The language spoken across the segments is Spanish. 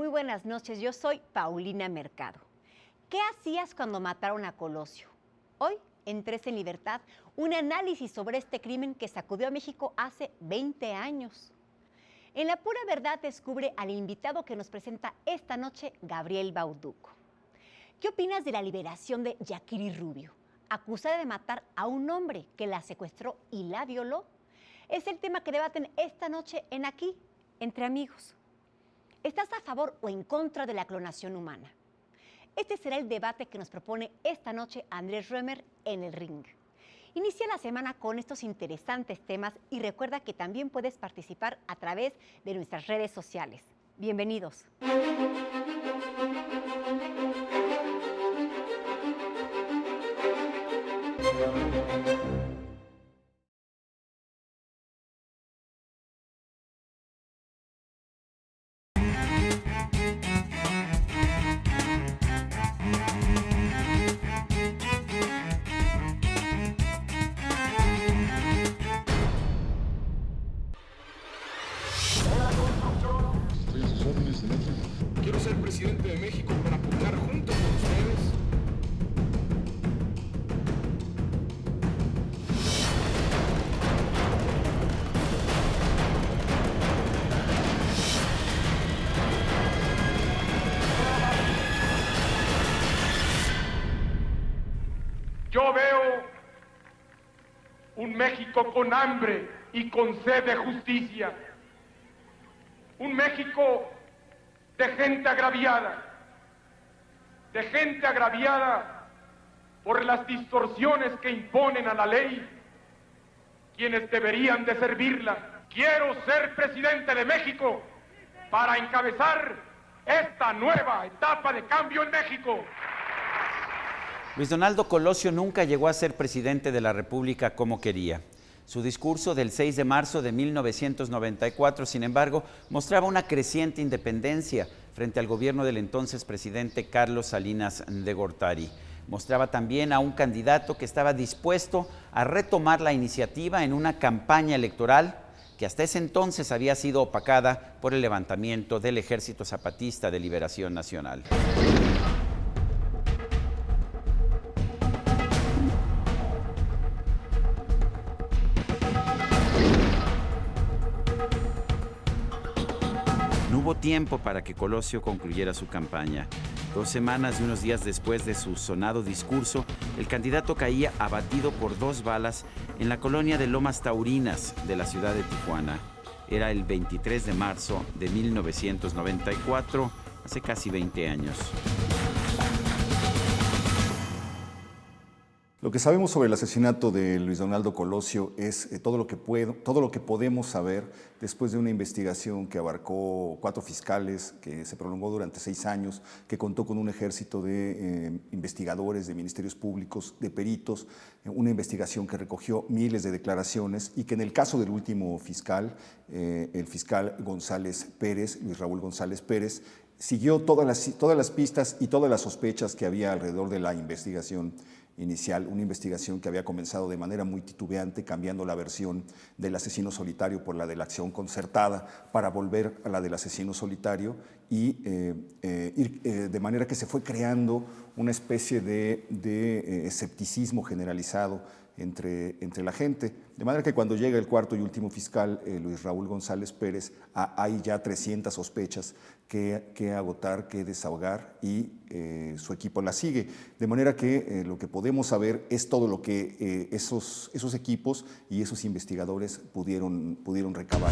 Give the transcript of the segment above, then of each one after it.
Muy buenas noches, yo soy Paulina Mercado. ¿Qué hacías cuando mataron a Colosio? Hoy, en Tres en Libertad, un análisis sobre este crimen que sacudió a México hace 20 años. En La Pura Verdad descubre al invitado que nos presenta esta noche, Gabriel Bauduco. ¿Qué opinas de la liberación de Yaquiri Rubio, acusada de matar a un hombre que la secuestró y la violó? Es el tema que debaten esta noche en Aquí, Entre Amigos. ¿Estás a favor o en contra de la clonación humana? Este será el debate que nos propone esta noche Andrés Roemer en El Ring. Inicia la semana con estos interesantes temas y recuerda que también puedes participar a través de nuestras redes sociales. Bienvenidos. Quiero ser presidente de México para pugnar junto con ustedes. Yo veo un México con hambre y con sed de justicia. Un México de gente agraviada por las distorsiones que imponen a la ley quienes deberían de servirla. Quiero ser presidente de México para encabezar esta nueva etapa de cambio en México. Luis Donaldo Colosio nunca llegó a ser presidente de la República como quería. Su discurso del 6 de marzo de 1994, sin embargo, mostraba una creciente independencia frente al gobierno del entonces presidente Carlos Salinas de Gortari. Mostraba también a un candidato que estaba dispuesto a retomar la iniciativa en una campaña electoral que hasta ese entonces había sido opacada por el levantamiento del Ejército Zapatista de Liberación Nacional. No hubo tiempo para que Colosio concluyera su campaña. 2 semanas y unos días después de su sonado discurso, el candidato caía abatido por 2 balas en la colonia de Lomas Taurinas de la ciudad de Tijuana. Era el 23 de marzo de 1994, hace casi 20 años. Lo que sabemos sobre el asesinato de Luis Donaldo Colosio es todo lo que podemos saber después de una investigación que abarcó 4 fiscales, que se prolongó durante 6 años, que contó con un ejército de investigadores, de ministerios públicos, de peritos, una investigación que recogió miles de declaraciones y que en el caso del último fiscal, el fiscal González Pérez, Luis Raúl González Pérez, siguió todas las pistas y todas las sospechas que había alrededor de la investigación inicial, una investigación que había comenzado de manera muy titubeante, cambiando la versión del asesino solitario por la de la acción concertada para volver a la del asesino solitario y de manera que se fue creando una especie de escepticismo generalizado entre la gente. De manera que cuando llega el cuarto y último fiscal, Luis Raúl González Pérez, hay ya 300 sospechas que agotar, que desahogar y su equipo la sigue. De manera que lo que podemos saber es todo lo que esos equipos y esos investigadores pudieron recabar.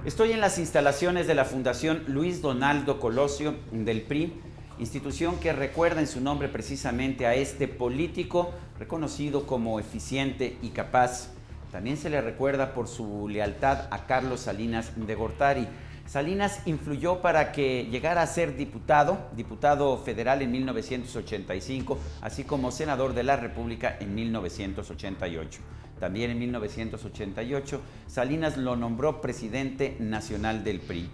Estoy en las instalaciones de la Fundación Luis Donaldo Colosio del PRI, institución que recuerda en su nombre precisamente a este político reconocido como eficiente y capaz. También se le recuerda por su lealtad a Carlos Salinas de Gortari. Salinas influyó para que llegara a ser diputado federal en 1985, así como senador de la República en 1988. También en 1988, Salinas lo nombró presidente nacional del PRI.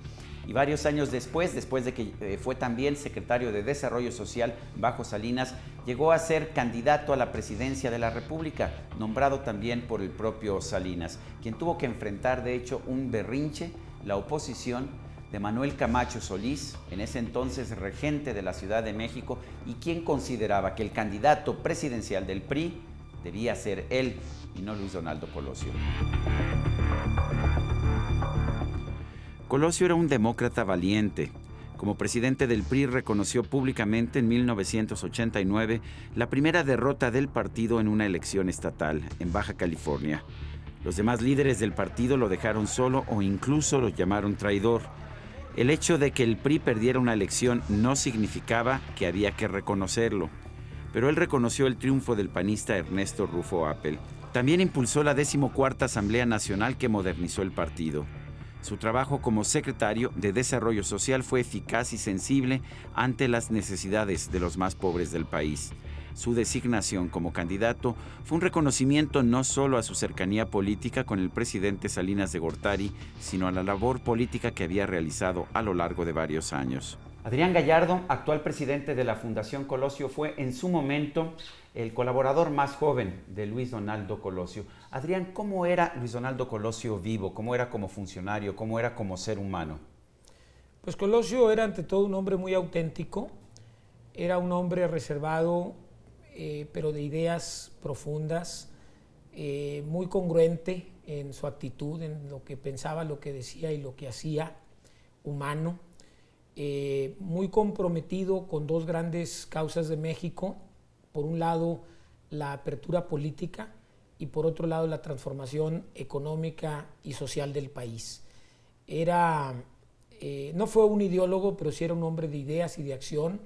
Y varios años después de que fue también secretario de Desarrollo Social bajo Salinas, llegó a ser candidato a la presidencia de la República, nombrado también por el propio Salinas, quien tuvo que enfrentar, de hecho, un berrinche la oposición de Manuel Camacho Solís, en ese entonces regente de la Ciudad de México y quien consideraba que el candidato presidencial del PRI debía ser él y no Luis Donaldo Colosio. Colosio era un demócrata valiente. Como presidente del PRI reconoció públicamente en 1989 la primera derrota del partido en una elección estatal en Baja California. Los demás líderes del partido lo dejaron solo o incluso lo llamaron traidor. El hecho de que el PRI perdiera una elección no significaba que había que reconocerlo, pero él reconoció el triunfo del panista Ernesto Rufo Appel. También impulsó la 14ª Asamblea Nacional que modernizó el partido. Su trabajo como secretario de Desarrollo Social fue eficaz y sensible ante las necesidades de los más pobres del país. Su designación como candidato fue un reconocimiento no solo a su cercanía política con el presidente Salinas de Gortari, sino a la labor política que había realizado a lo largo de varios años. Adrián Gallardo, actual presidente de la Fundación Colosio, fue en su momento el colaborador más joven de Luis Donaldo Colosio. Adrián, ¿cómo era Luis Donaldo Colosio vivo? ¿Cómo era como funcionario? ¿Cómo era como ser humano? Pues Colosio era ante todo un hombre muy auténtico, era un hombre reservado, pero de ideas profundas, muy congruente en su actitud, en lo que pensaba, lo que decía y lo que hacía, humano, muy comprometido con dos grandes causas de México, por un lado la apertura política y por otro lado la transformación económica y social del país. No fue un ideólogo, pero sí era un hombre de ideas y de acción,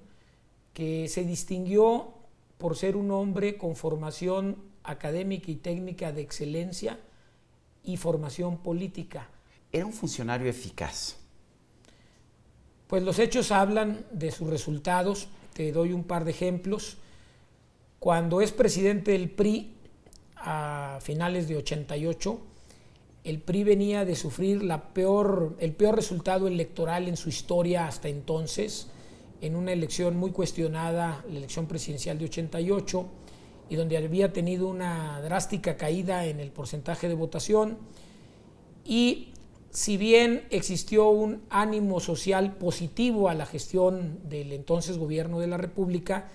que se distinguió por ser un hombre con formación académica y técnica de excelencia y formación política. Era un funcionario eficaz. Pues los hechos hablan de sus resultados. Te doy un par de ejemplos. Cuando es presidente del PRI, a finales de 88, el PRI venía de sufrir el peor resultado electoral en su historia hasta entonces, en una elección muy cuestionada, la elección presidencial de 88, y donde había tenido una drástica caída en el porcentaje de votación. Y si bien existió un ánimo social positivo a la gestión del entonces gobierno de la República,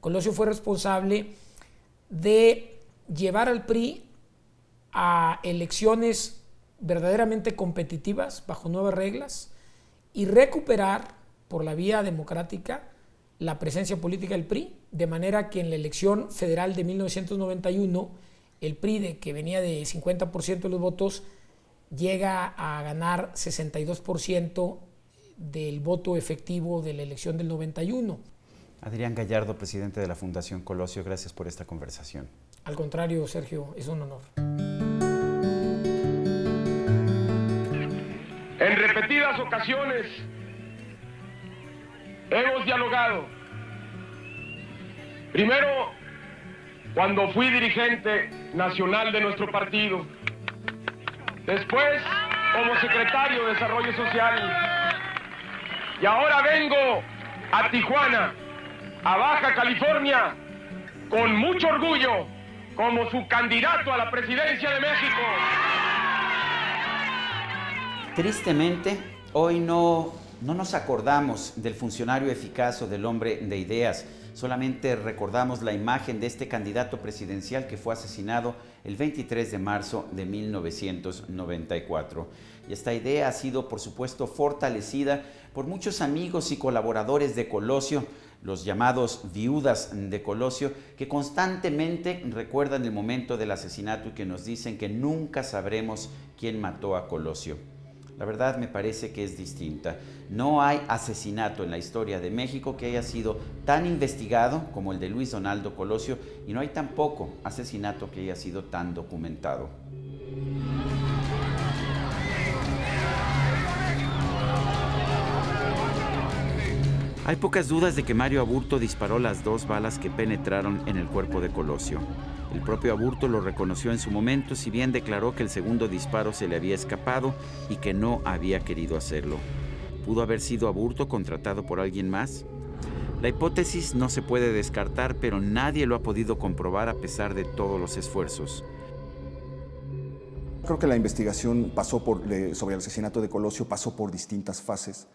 Colosio fue responsable de llevar al PRI a elecciones verdaderamente competitivas, bajo nuevas reglas, y recuperar por la vía democrática la presencia política del PRI, de manera que en la elección federal de 1991, el PRI, que venía de 50% de los votos, llega a ganar 62% del voto efectivo de la elección del 91. Adrián Gallardo, presidente de la Fundación Colosio, gracias por esta conversación. Al contrario, Sergio, es un honor. En repetidas ocasiones hemos dialogado. Primero, cuando fui dirigente nacional de nuestro partido. Después, como secretario de Desarrollo Social. Y ahora vengo a Tijuana, a Baja California, con mucho orgullo, como su candidato a la presidencia de México. Tristemente, hoy no nos acordamos del funcionario eficaz o del hombre de ideas. Solamente recordamos la imagen de este candidato presidencial que fue asesinado el 23 de marzo de 1994. Y esta idea ha sido, por supuesto, fortalecida por muchos amigos y colaboradores de Colosio, los llamados viudas de Colosio, que constantemente recuerdan el momento del asesinato y que nos dicen que nunca sabremos quién mató a Colosio. La verdad me parece que es distinta. No hay asesinato en la historia de México que haya sido tan investigado como el de Luis Donaldo Colosio, y no hay tampoco asesinato que haya sido tan documentado. Hay pocas dudas de que Mario Aburto disparó las 2 balas que penetraron en el cuerpo de Colosio. El propio Aburto lo reconoció en su momento, si bien declaró que el segundo disparo se le había escapado y que no había querido hacerlo. ¿Pudo haber sido Aburto contratado por alguien más? La hipótesis no se puede descartar, pero nadie lo ha podido comprobar a pesar de todos los esfuerzos. Creo que la investigación sobre el asesinato de Colosio pasó por distintas fases.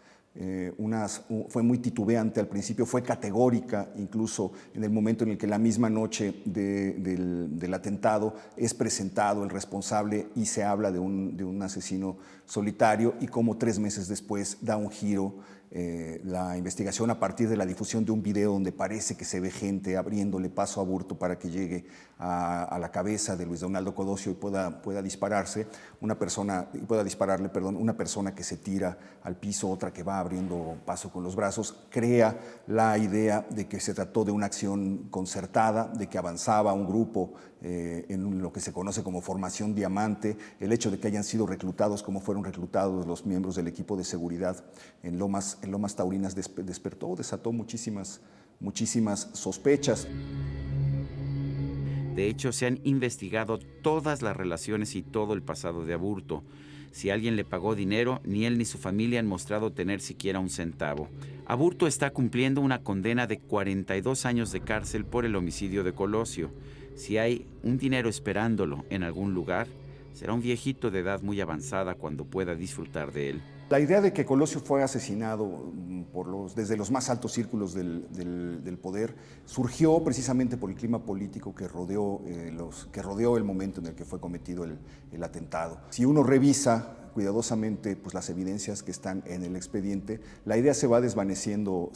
Fue muy titubeante al principio, fue categórica incluso en el momento en el que la misma noche del atentado es presentado el responsable y se habla de un asesino solitario, y como 3 meses después da un giro la investigación a partir de la difusión de un video donde parece que se ve gente abriéndole paso a Aburto para que llegue a la cabeza de Luis Donaldo Colosio y pueda dispararle, una persona que se tira al piso, otra que va abriendo paso con los brazos. Crea la idea de que se trató de una acción concertada, de que avanzaba un grupo en lo que se conoce como Formación Diamante. El hecho de que hayan sido reclutados como fueron reclutados los miembros del equipo de seguridad en Lomas Taurinas desató muchísimas sospechas. De hecho, se han investigado todas las relaciones y todo el pasado de Aburto. Si alguien le pagó dinero, ni él ni su familia han mostrado tener siquiera un centavo. Aburto está cumpliendo una condena de 42 años de cárcel por el homicidio de Colosio. Si hay un dinero esperándolo en algún lugar, será un viejito de edad muy avanzada cuando pueda disfrutar de él. La idea de que Colosio fue asesinado desde los más altos círculos del poder surgió precisamente por el clima político que rodeó el momento en el que fue cometido el atentado. Si uno revisa cuidadosamente las evidencias que están en el expediente, la idea se va desvaneciendo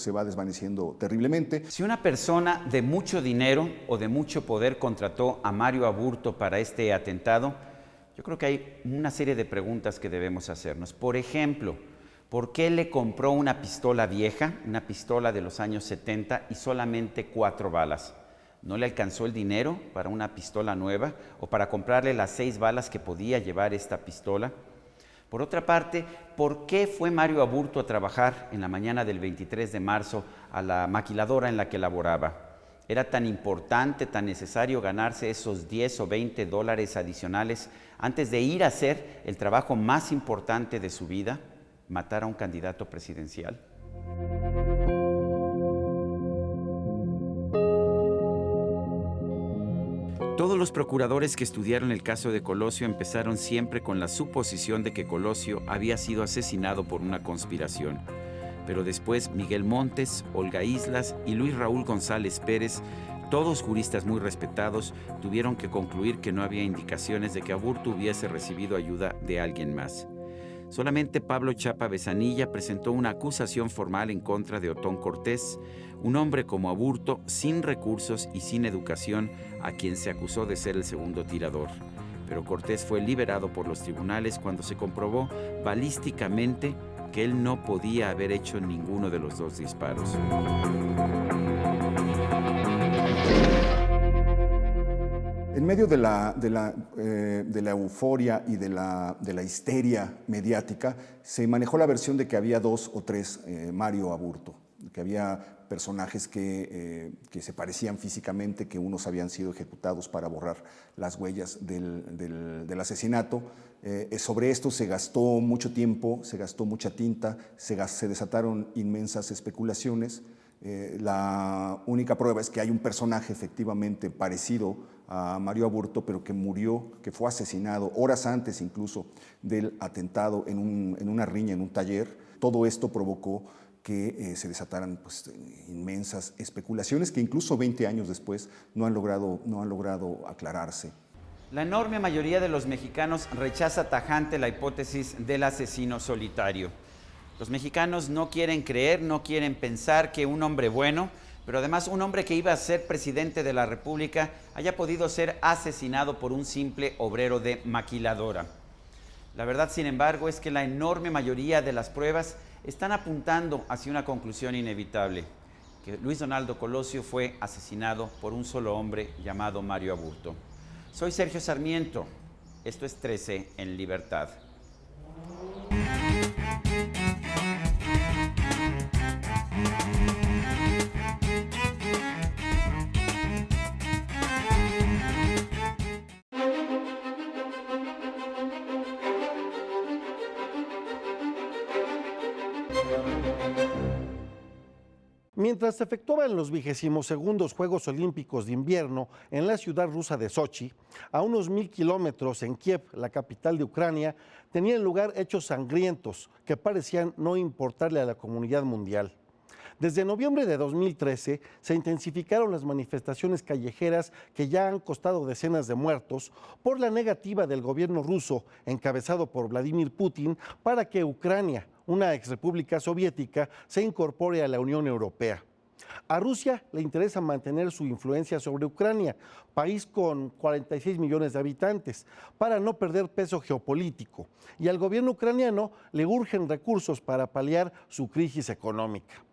terriblemente. Si una persona de mucho dinero o de mucho poder contrató a Mario Aburto para este atentado, yo creo que hay una serie de preguntas que debemos hacernos. Por ejemplo, ¿por qué le compró una pistola vieja, una pistola de los años 70 y solamente 4 balas? ¿No le alcanzó el dinero para una pistola nueva o para comprarle las 6 balas que podía llevar esta pistola? Por otra parte, ¿por qué fue Mario Aburto a trabajar en la mañana del 23 de marzo a la maquiladora en la que laboraba? ¿Era tan importante, tan necesario ganarse esos 10 o 20 dólares adicionales antes de ir a hacer el trabajo más importante de su vida, matar a un candidato presidencial? Todos los procuradores que estudiaron el caso de Colosio empezaron siempre con la suposición de que Colosio había sido asesinado por una conspiración. Pero después Miguel Montes, Olga Islas y Luis Raúl González Pérez, todos juristas muy respetados, tuvieron que concluir que no había indicaciones de que Aburto hubiese recibido ayuda de alguien más. Solamente Pablo Chapa Besanilla presentó una acusación formal en contra de Otón Cortés, un hombre como Aburto, sin recursos y sin educación, a quien se acusó de ser el segundo tirador. Pero Cortés fue liberado por los tribunales cuando se comprobó balísticamente que él no podía haber hecho ninguno de los 2 disparos. En medio de la euforia y de la histeria mediática, se manejó la versión de que había 2 o 3 Mario Aburto, que había personajes que se parecían físicamente, que unos habían sido ejecutados para borrar las huellas del asesinato. Sobre esto se gastó mucho tiempo, se gastó mucha tinta, se desataron inmensas especulaciones. La única prueba es que hay un personaje efectivamente parecido a Mario Aburto, pero que murió, que fue asesinado horas antes incluso del atentado en una riña, en un taller. Todo esto provocó que se desataran inmensas especulaciones que incluso 20 años después no han logrado aclararse. La enorme mayoría de los mexicanos rechaza tajante la hipótesis del asesino solitario. Los mexicanos no quieren creer, no quieren pensar que un hombre bueno, pero además un hombre que iba a ser presidente de la República, haya podido ser asesinado por un simple obrero de maquiladora. La verdad, sin embargo, es que la enorme mayoría de las pruebas están apuntando hacia una conclusión inevitable, que Luis Donaldo Colosio fue asesinado por un solo hombre llamado Mario Aburto. Soy Sergio Sarmiento, esto es 13 en Libertad. Mientras se efectuaban los 22º Juegos Olímpicos de Invierno en la ciudad rusa de Sochi, a unos 1000 kilómetros en Kiev, la capital de Ucrania, tenían lugar hechos sangrientos que parecían no importarle a la comunidad mundial. Desde noviembre de 2013 se intensificaron las manifestaciones callejeras que ya han costado decenas de muertos por la negativa del gobierno ruso, encabezado por Vladimir Putin, para que Ucrania, una exrepública soviética, se incorpore a la Unión Europea. A Rusia le interesa mantener su influencia sobre Ucrania, país con 46 millones de habitantes, para no perder peso geopolítico, y al gobierno ucraniano le urgen recursos para paliar su crisis económica.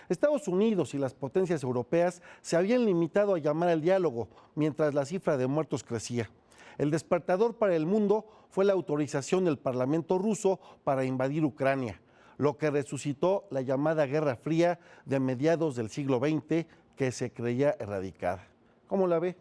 Estados Unidos y las potencias europeas se habían limitado a llamar al diálogo mientras la cifra de muertos crecía. El despertador para el mundo fue la autorización del Parlamento ruso para invadir Ucrania, lo que resucitó la llamada Guerra Fría de mediados del siglo XX que se creía erradicada. ¿Cómo la ve?